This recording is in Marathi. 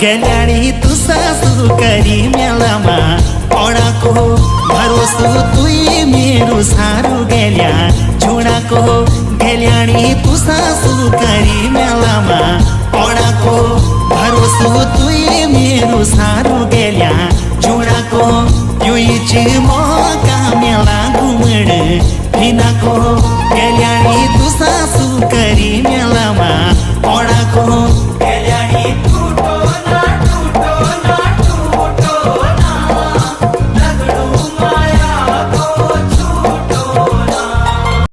गेल्याणी तू सासू करी मेलामा ओडाको भरोसो तुई मेरो सारू गेल्या छोडाको गेल्याणी तू सासू करी मेलामा ओडाको भरोसो तुई मेरो सारू गेल्या छोडाको युईची मौका मेला घुमड फिनाको गेल्याणी तू सासू करी मेलामा ओडाको